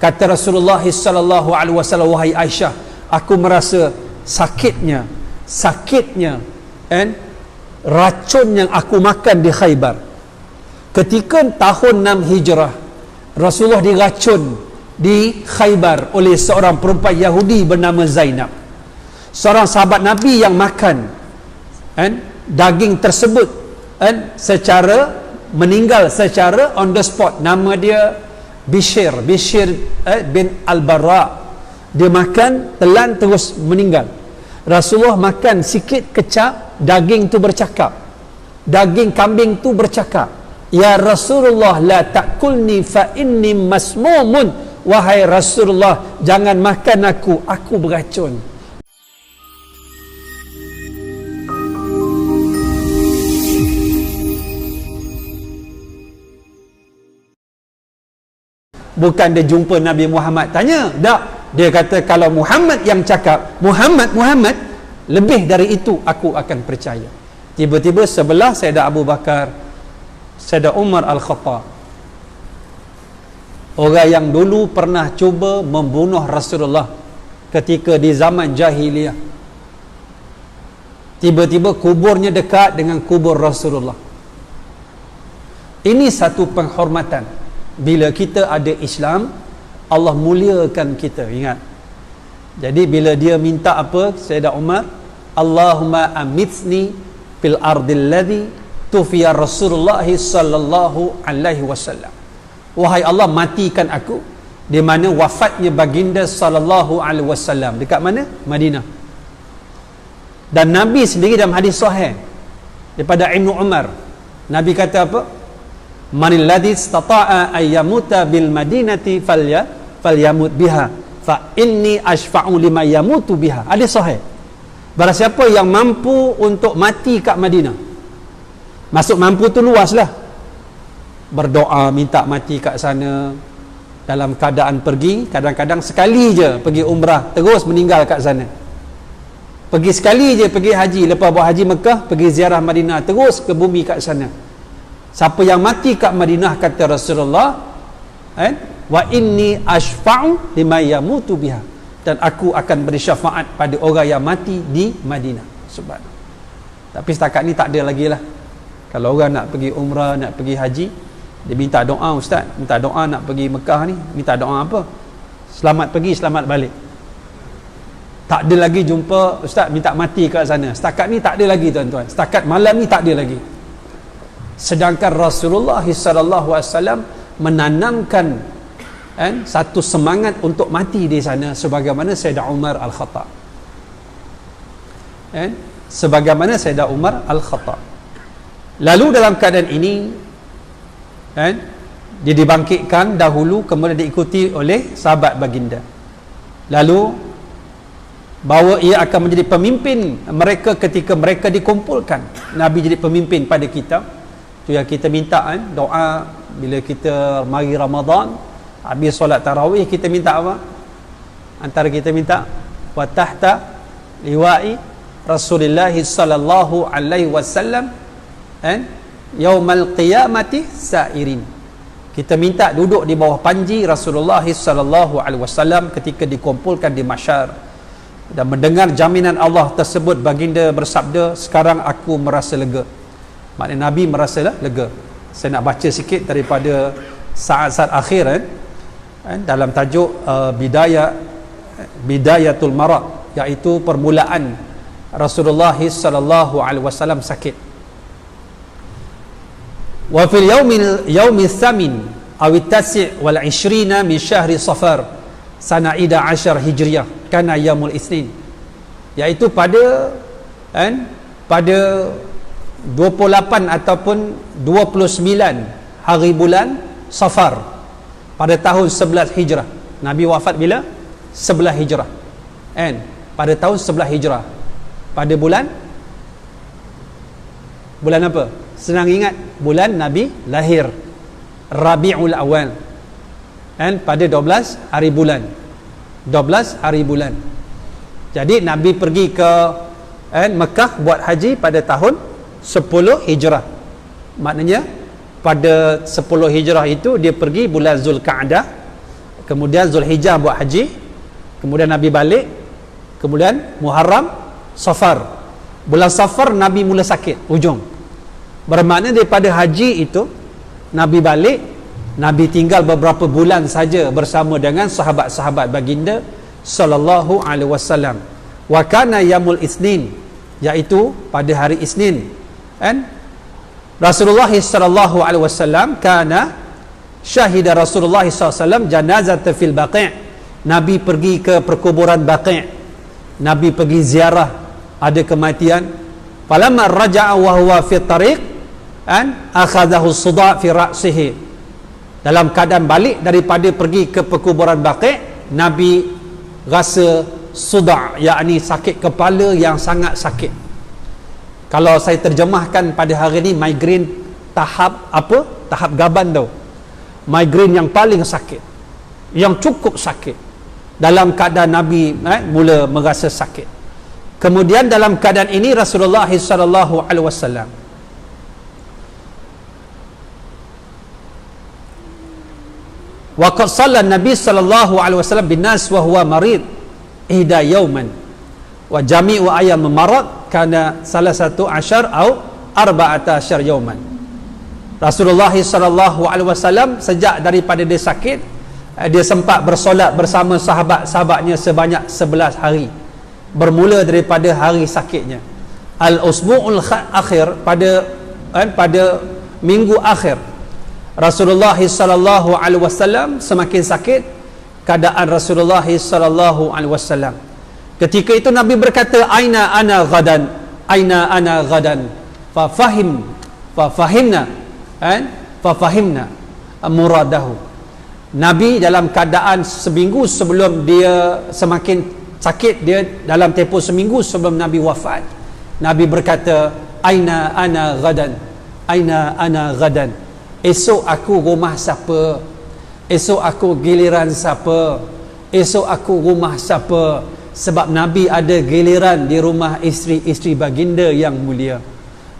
Kata Rasulullah sallallahu alaihi wasallam, wahai Aisyah, aku merasa sakitnya racun yang aku makan di Khaybar. Ketika tahun 6 Hijrah, Rasulullah diracun di Khaybar oleh seorang perempuan Yahudi bernama Zainab, seorang sahabat Nabi yang makan daging tersebut secara meninggal secara on the spot. Nama dia Bishr bin Al-Barra. Dia makan, telan, terus meninggal. Rasulullah makan sikit, kecap, daging tu bercakap, daging kambing tu bercakap, ya Rasulullah la ta'kulni fa inni masmumun. Wahai Rasulullah, jangan makan aku beracun. Bukan dia jumpa Nabi Muhammad tanya, tak, dia kata kalau Muhammad yang cakap, Muhammad lebih dari itu aku akan percaya. Tiba-tiba sebelah Sayyidina Abu Bakar, Sayyidina Umar Al-Khattab, orang yang dulu pernah cuba membunuh Rasulullah ketika di zaman jahiliyah, tiba-tiba kuburnya dekat dengan kubur Rasulullah. Ini satu penghormatan. Bila kita ada Islam, Allah muliakan kita. Ingat. Jadi bila dia minta apa, Sayyidina Umar, Allahumma amitsni fil ardil ladzi tufiya Rasulullah sallallahu alaihi wasallam. Wahai Allah, matikan aku di mana wafatnya baginda sallallahu alaihi wasallam. Dekat mana? Madinah. Dan Nabi sendiri dalam hadis sahih daripada Ibnu Umar, Nabi kata apa? Manil ladzi istata'a ay yamuta bil madinati falyamut biha fa inni ashfa'u lima yamutu biha. Hadis sahih. Barang siapa yang mampu untuk mati kat Madinah, maksud mampu tu luaslah, berdoa minta mati kat sana, dalam keadaan pergi, kadang-kadang sekali je pergi umrah terus meninggal kat sana, pergi sekali je pergi haji, lepas buat haji Mekah pergi ziarah Madinah, terus ke bumi kat sana. Siapa yang mati kat Madinah, kata Rasulullah, wa inni ashfa'u lima yamutu biha, dan aku akan beri syafaat pada orang yang mati di Madinah. Subhanallah. Tapi setakat ni tak ada lagi lah. Kalau orang nak pergi umrah, nak pergi haji, dia minta doa, ustaz, minta doa nak pergi Mekah ni, minta doa apa? Selamat pergi, selamat balik. Tak ada lagi jumpa ustaz minta mati kat sana. Setakat ni tak ada lagi, tuan-tuan. Setakat malam ni tak ada lagi. Sedangkan Rasulullah SAW menanamkan satu semangat untuk mati di sana, sebagaimana Sayyidina Umar Al-Khattab. Sebagaimana Sayyidina Umar Al-Khattab. Lalu dalam keadaan ini, dia dibangkitkan dahulu, kemudian diikuti oleh sahabat baginda. Lalu bahawa ia akan menjadi pemimpin mereka ketika mereka dikumpulkan. Nabi jadi pemimpin pada kita. Tu yang kita minta doa bila kita mari Ramadan, habis solat tarawih, kita minta apa? Antara kita minta wa tahta liwa'i Rasulullah sallallahu alaihi wasallam yaumal qiyamati sa'irin. Kita minta duduk di bawah panji Rasulullah sallallahu alaihi wasallam ketika dikumpulkan di mahsyar, dan mendengar jaminan Allah tersebut, baginda bersabda, sekarang aku merasa lega. Maknanya Nabi merasa lega. Saya nak baca sikit daripada saat-saat akhir dalam tajuk Bidayatul Marad, iaitu permulaan Rasulullah sallallahu alaihi wasallam sakit. Wa fil yaumil thamin aw at-tasi' wal 20 min syahri Safar sana'ida 10 Hijriah kana yaumul Itsnin, iaitu pada 28 ataupun 29 hari bulan Safar pada tahun 11 Hijrah. Nabi wafat bila? 11 Hijrah. Pada tahun 11 Hijrah. Pada bulan apa? Senang ingat, bulan Nabi lahir, Rabiul Awal. Pada 12 hari bulan. 12 hari bulan. Jadi Nabi pergi ke Mekah buat haji pada tahun 10 Hijrah. Maknanya pada 10 Hijrah itu dia pergi bulan Zulkaadah, kemudian Zulhijjah buat haji, kemudian Nabi balik, kemudian Muharram, Safar. Bulan Safar Nabi mula sakit ujung, bermakna daripada haji itu Nabi balik, Nabi tinggal beberapa bulan saja bersama dengan sahabat-sahabat baginda sallallahu alaihi wasallam. Wa kana yaumul Isnin, iaitu pada hari Isnin, kan? Rasulullah sallallahu alaihi wasallam kana syahida Rasulullah sallallahu alaihi wasallam janazat fil Baqi'. Nabi pergi ke perkuburan Baqi'. Nabi pergi ziarah, ada kematian. Falamma raja'a wa huwa fi tariq an akhadahu suda' fi ra'sihi. Dalam keadaan balik daripada pergi ke perkuburan Baqi', Nabi rasa suda', yakni sakit kepala yang sangat sakit. Kalau saya terjemahkan pada hari ini, migrain tahap apa? Tahap gaban tau. Migrain yang paling sakit, yang cukup sakit. Dalam keadaan Nabi mula merasa sakit. Kemudian dalam keadaan ini Rasulullah sallallahu alaihi wasallam waqad shalla Nabi sallallahu alaihi wasallam bin nas wa huwa marid ihda yauman wa jami'u ayyam marad kana salah satu asyar atau arba'ata asyar yauman. Rasulullah sallallahu alaihi wasallam sejak daripada dia sakit, dia sempat bersolat bersama sahabat-sahabatnya sebanyak 11 hari, bermula daripada hari sakitnya. Al-usbu'ul akhir, pada minggu akhir Rasulullah sallallahu alaihi wasallam semakin sakit keadaan Rasulullah sallallahu alaihi wasallam. Ketika itu Nabi berkata, aina ana ghadan, aina ana ghadan, fafahimna muradahu. Nabi dalam keadaan seminggu sebelum dia semakin sakit, dia dalam tempoh seminggu sebelum Nabi wafat, Nabi berkata, aina ana ghadan, aina ana ghadan. Esok aku rumah siapa? Esok aku giliran siapa? Esok aku rumah siapa? Sebab Nabi ada giliran di rumah isteri-isteri baginda yang mulia.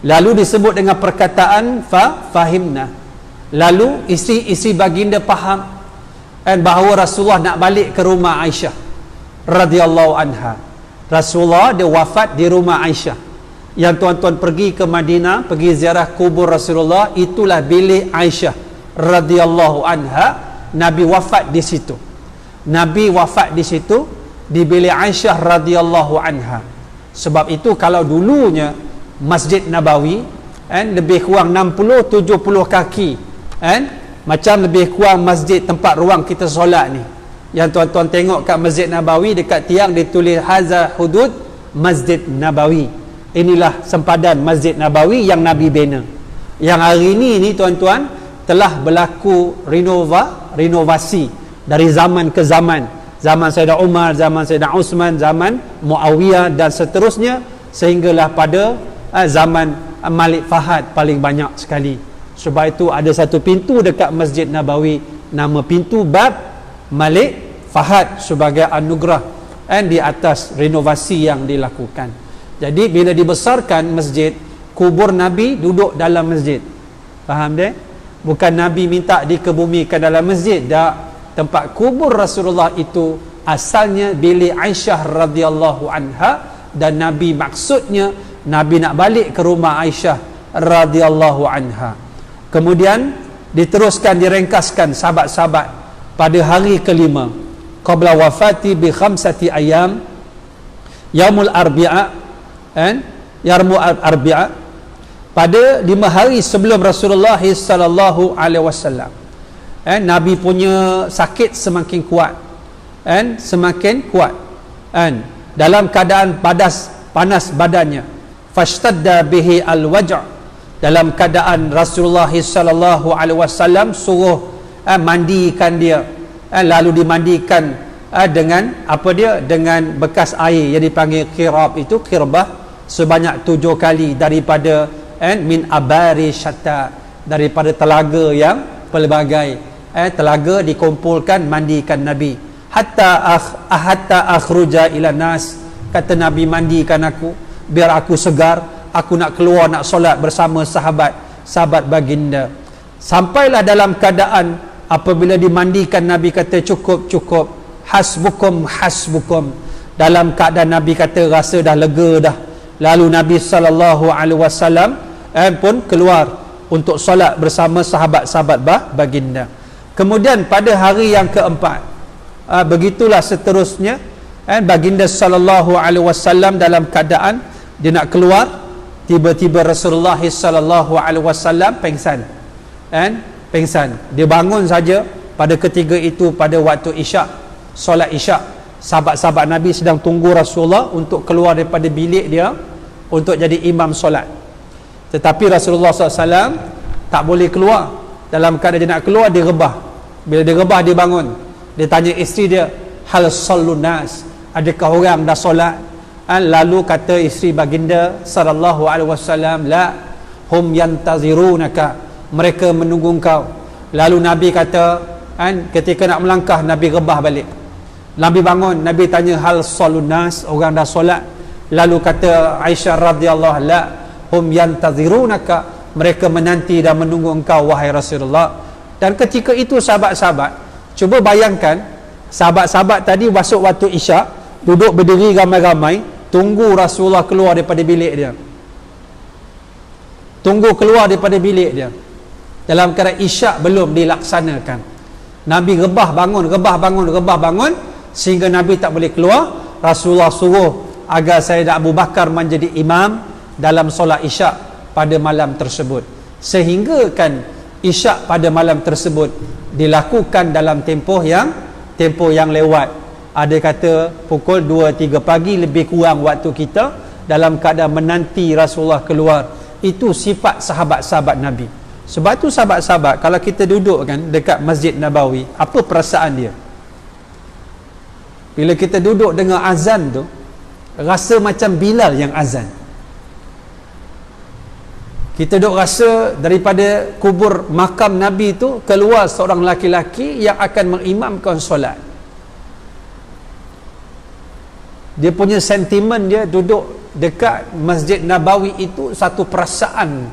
Lalu disebut dengan perkataan fahimna. Lalu isteri-isteri baginda faham bahawa Rasulullah nak balik ke rumah Aisyah radhiyallahu anha. Rasulullah dia wafat di rumah Aisyah. Yang tuan-tuan pergi ke Madinah, pergi ziarah kubur Rasulullah, itulah bilik Aisyah radhiyallahu anha. Nabi wafat di situ. Nabi wafat di situ, di bilik Aisyah radhiyallahu anha. Sebab itu kalau dulunya Masjid Nabawi lebih kurang 60-70 kaki, macam lebih kurang masjid tempat ruang kita solat ni, yang tuan-tuan tengok kat Masjid Nabawi, dekat tiang ditulis haza hudud Masjid Nabawi. Inilah sempadan Masjid Nabawi yang Nabi bina. Yang hari ini tuan-tuan telah berlaku renovasi dari zaman ke zaman. Zaman Sayyidina Umar, zaman Sayyidina Uthman, zaman Muawiyah dan seterusnya, sehinggalah pada zaman Malik Fahad paling banyak sekali. Sebab itu ada satu pintu dekat Masjid Nabawi, nama pintu Bab Malik Fahad, sebagai anugerah di atas renovasi yang dilakukan. Jadi bila dibesarkan masjid, kubur Nabi duduk dalam masjid. Faham dek? Bukan Nabi minta dikebumikan dalam masjid. Tak. Tempat kubur Rasulullah itu asalnya bilik Aisyah radhiyallahu anha, dan Nabi maksudnya Nabi nak balik ke rumah Aisyah radhiyallahu anha. Kemudian diteruskan, direngkaskan sahabat-sahabat pada hari kelima qabla wafati bi khamsati ayam, yaumul arbi'a, Yarmu al-Arbi'ah, pada 5 hari sebelum Rasulullah sallallahu alaihi wasallam. Nabi punya sakit semakin kuat, semakin kuat, dalam keadaan panas badannya. Fashtadda bihi al-waj', dalam keadaan Rasulullah sallallahu alaihi wasallam suruh mandikan dia, lalu dimandikan dengan apa dia, dengan bekas air yang dipanggil kirab, itu kirbah, sebanyak 7 kali daripada min abari syatta, daripada telaga yang pelbagai. Telaga dikumpulkan, mandikan Nabi. Hatta akhruja ila nas, kata Nabi, mandikan aku biar aku segar, aku nak keluar nak solat bersama sahabat baginda. Sampailah dalam keadaan Apabila dimandikan, Nabi kata cukup, hasbukum hasbukum. Dalam keadaan Nabi kata rasa dah lega dah, lalu Nabi SAW pun keluar untuk solat bersama sahabat-sahabat baginda. Kemudian pada hari yang keempat, begitulah seterusnya, baginda SAW dalam keadaan dia nak keluar, tiba-tiba Rasulullah SAW pengsan. Pengsan. Dia bangun saja pada ketiga itu, pada waktu isyak, solat isyak. Sahabat-sahabat Nabi sedang tunggu Rasulullah untuk keluar daripada bilik dia untuk jadi imam solat. Tetapi Rasulullah SAW tak boleh keluar. Dalam keadaan dia nak keluar, dia rebah. Bila dia rebah, dia bangun. Dia tanya isteri dia, hal sallun nas, adakah orang dah solat? Lalu kata isteri baginda sallallahu alaihi wasallam, la hum yantazirunaka, mereka menunggu kau. Lalu Nabi kata, ketika nak melangkah, Nabi rebah balik. Nabi bangun, Nabi tanya hal sallun nas, orang dah solat? Lalu kata Aisyah radhiyallahu anha, la hum yantazirunaka, mereka menanti dan menunggu engkau wahai Rasulullah. Dan ketika itu sahabat-sahabat, cuba bayangkan, sahabat-sahabat tadi masuk waktu isyak, duduk berdiri ramai-ramai, tunggu Rasulullah keluar daripada bilik dia. Tunggu keluar daripada bilik dia. Dalam keadaan isyak belum dilaksanakan. Nabi rebah bangun, sehingga Nabi tak boleh keluar. Rasulullah suruh agar Sayyidina Abu Bakar menjadi imam dalam solat isyak pada malam tersebut. Sehingga kan isyak pada malam tersebut dilakukan dalam tempoh yang lewat. Ada kata pukul 2-3 pagi lebih kurang waktu kita, dalam keadaan menanti Rasulullah keluar. Itu sifat sahabat-sahabat Nabi. Sebab tu sahabat-sahabat, kalau kita duduk kan dekat Masjid Nabawi, apa perasaan dia? Bila kita duduk dengar azan tu, rasa macam Bilal yang azan. Kita duduk rasa daripada kubur makam Nabi tu keluar seorang laki-laki yang akan mengimamkan solat. Dia punya sentimen, dia duduk dekat Masjid Nabawi itu satu perasaan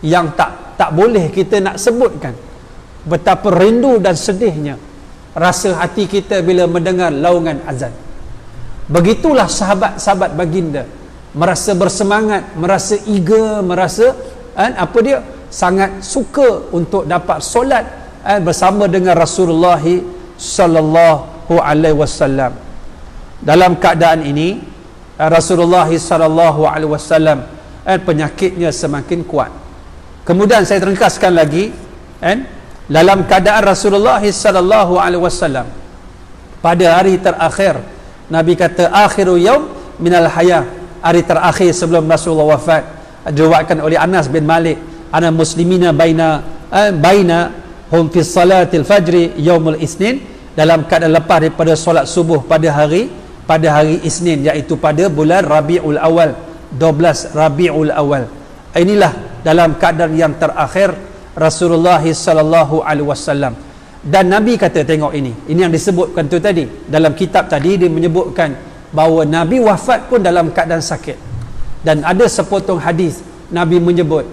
yang tak boleh kita nak sebutkan. Betapa rindu dan sedihnya rasa hati kita bila mendengar laungan azan. Begitulah sahabat-sahabat baginda, merasa bersemangat, merasa eager, merasa dia sangat suka untuk dapat solat bersama dengan Rasulullah sallallahu alaihi wasallam. Dalam keadaan ini Rasulullah sallallahu alaihi wasallam penyakitnya semakin kuat. Kemudian saya ringkaskan lagi, dalam keadaan Rasulullah sallallahu alaihi wasallam pada hari terakhir, Nabi kata akhiru yaum minal hayah, hari terakhir sebelum Rasulullah wafat, diriwayatkan oleh Anas bin Malik, ana muslimina baina hum fi salatil fajri yaumul isnin, dalam keadaan lepas daripada solat subuh pada hari Isnin, iaitu pada bulan Rabiul Awal, 12 Rabiul Awal. Inilah dalam keadaan yang terakhir Rasulullah sallallahu alaihi wasallam. Dan Nabi kata, tengok ini yang disebutkan tu tadi dalam kitab tadi, dia menyebutkan bahawa Nabi wafat pun dalam keadaan sakit. Dan ada sepotong hadis Nabi menyebut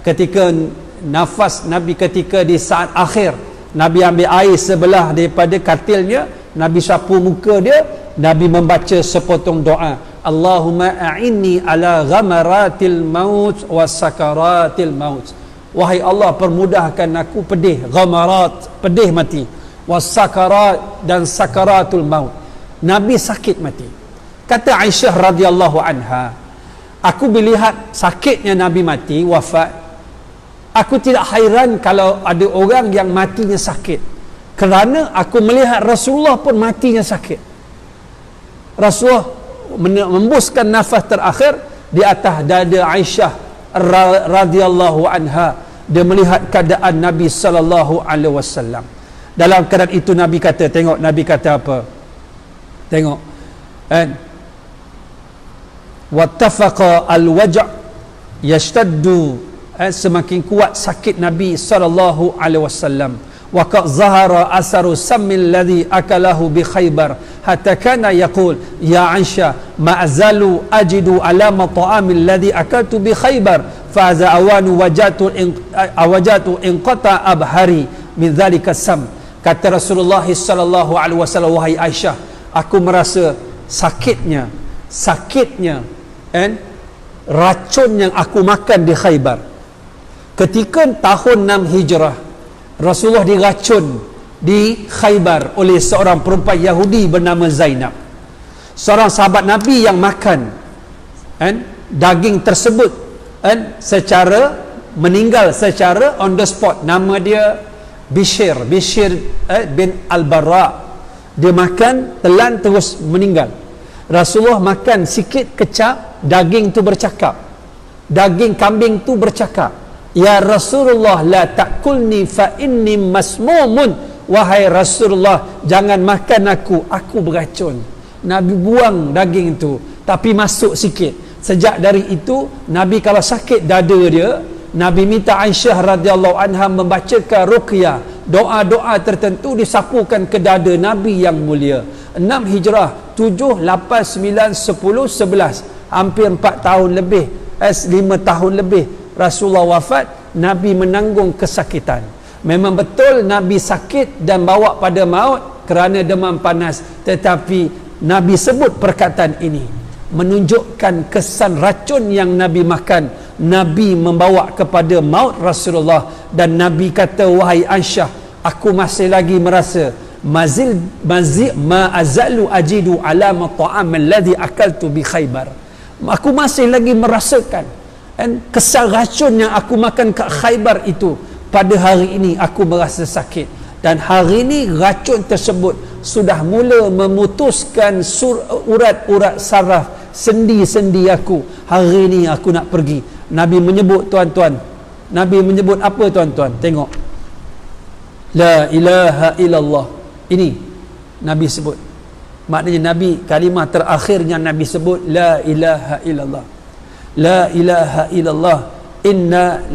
ketika nafas Nabi, ketika di saat akhir, Nabi ambil air sebelah daripada katilnya, Nabi sapu muka dia, Nabi membaca sepotong doa, Allahumma a'inni ala ghamaratil maut wa sakaratil maut. Wahai Allah, permudahkan aku pedih ghamarat, pedih mati, was sakarat, dan sakaratul maut. Nabi sakit mati. Kata Aisyah radhiyallahu anha, aku melihat sakitnya Nabi mati, wafat, aku tidak hairan kalau ada orang yang matinya sakit, kerana aku melihat Rasulullah pun matinya sakit. Rasulullah membuskan nafas terakhir di atas dada Aisyah radhiyallahu anha. Dia melihat keadaan Nabi sallallahu alaihi wasallam. Dalam keadaan itu Nabi kata, tengok Nabi kata apa? Tengok, wattafaqa al-waj' yashtaddu, semakin kuat sakit Nabi sallallahu alaihi wasallam. Wa qad zahara asaru sammil ladzi akalahu bi Khaybar hatta kana yaqul ya Aisyah ma azalu ajidu alama ta'amil ladzi akaltu bi Khaybar fa za awanu wajatu inqata abhari min dzalika sam. Kata Rasulullah sallallahu alaihi wasallam, wahai Aisyah, aku merasa sakitnya and racun yang aku makan di Khaybar. Ketika tahun 6 Hijrah, Rasulullah diracun di Khaybar oleh seorang perempuan Yahudi bernama Zainab, seorang sahabat Nabi yang makan daging tersebut secara meninggal secara on the spot. Nama dia Bishr bin Al-Barra. Dia makan, telan, terus meninggal. Rasulullah makan sikit, kecap, daging tu bercakap, daging kambing tu bercakap, ya Rasulullah la ta'kulni fa inni masmumun. Wahai Rasulullah, jangan makan aku beracun. Nabi buang daging tu, tapi masuk sikit. Sejak dari itu, Nabi kalau sakit dada dia, Nabi minta Aisyah radhiyallahu anha membacakan ruqyah, doa-doa tertentu disapukan ke dada Nabi yang mulia. 6 Hijrah, 7, 8, 9, 10, 11, hampir 4 tahun lebih, 5 tahun lebih Rasulullah wafat. Nabi menanggung kesakitan. Memang betul Nabi sakit dan bawa pada maut kerana demam panas, tetapi Nabi sebut perkataan ini menunjukkan kesan racun yang Nabi makan. Nabi membawa kepada maut Rasulullah, dan Nabi kata, wahai Aisyah, aku masih lagi merasa ma azalu ajidu alama ta'am alladhi akaltu bi Khaybar. Aku masih lagi merasakan kesan racun yang aku makan kat Khaybar itu. Pada hari ini aku merasa sakit, dan hari ini racun tersebut sudah mula memutuskan urat-urat saraf sendi-sendi aku. Hari ini aku nak pergi. Nabi menyebut, tuan-tuan, Nabi menyebut apa, tuan-tuan? Tengok, la ilaha illallah. Ini Nabi sebut. Maknanya Nabi, kalimah terakhirnya Nabi sebut la ilaha illallah. La ilaha illallah. Inna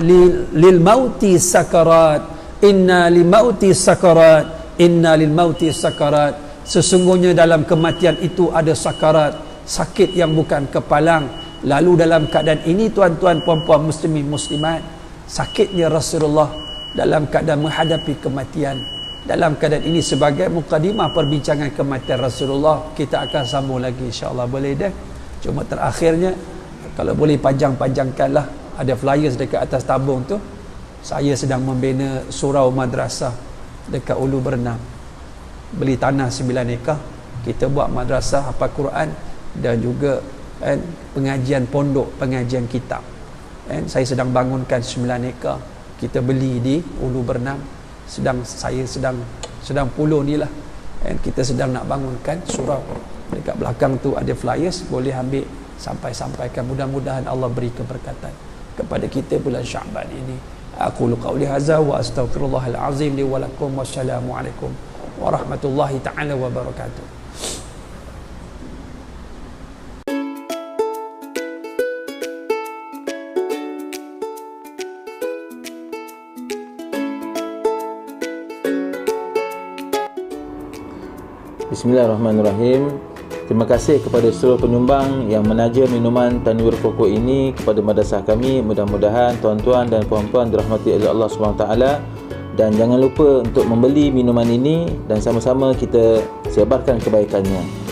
lil mauti sakarat. Inna lil mauti sakarat. Inna lil mauti sakarat. Sesungguhnya dalam kematian itu ada sakarat, sakit yang bukan kepalang. Lalu dalam keadaan ini, tuan-tuan, puan-puan, muslimin, muslimat, sakitnya Rasulullah dalam keadaan menghadapi kematian. Dalam keadaan ini, sebagai mukadimah perbincangan kematian Rasulullah, kita akan sambung lagi insya-Allah, boleh dah. Cuma terakhirnya, kalau boleh panjang-panjangkanlah, ada flyers dekat atas tabung tu. Saya sedang membina surau madrasah dekat Ulu Bernam. Beli tanah 9 ekar, kita buat madrasah hafal Quran dan juga pengajian pondok, pengajian kitab. Saya sedang bangunkan 9 ekar, kita beli di Ulu Bernam. Saya sedang puluh ni lah, kita sedang nak bangunkan surau. Dekat belakang tu ada flyers, boleh ambil, sampaikan. Mudah-mudahan Allah beri keberkatan kepada kita bulan Syaban ini. Aku qauli hadza wa astaghfirullahal azim li wa lakum. Wassalamualaikum warahmatullahi taala wabarakatuh. Bismillahirrahmanirrahim. Terima kasih kepada seluruh penyumbang yang menaja minuman Tanwir Koko ini kepada madrasah kami. Mudah-mudahan tuan-tuan dan puan-puan dirahmati oleh Allah SWT. Dan jangan lupa untuk membeli minuman ini dan sama-sama kita sebarkan kebaikannya.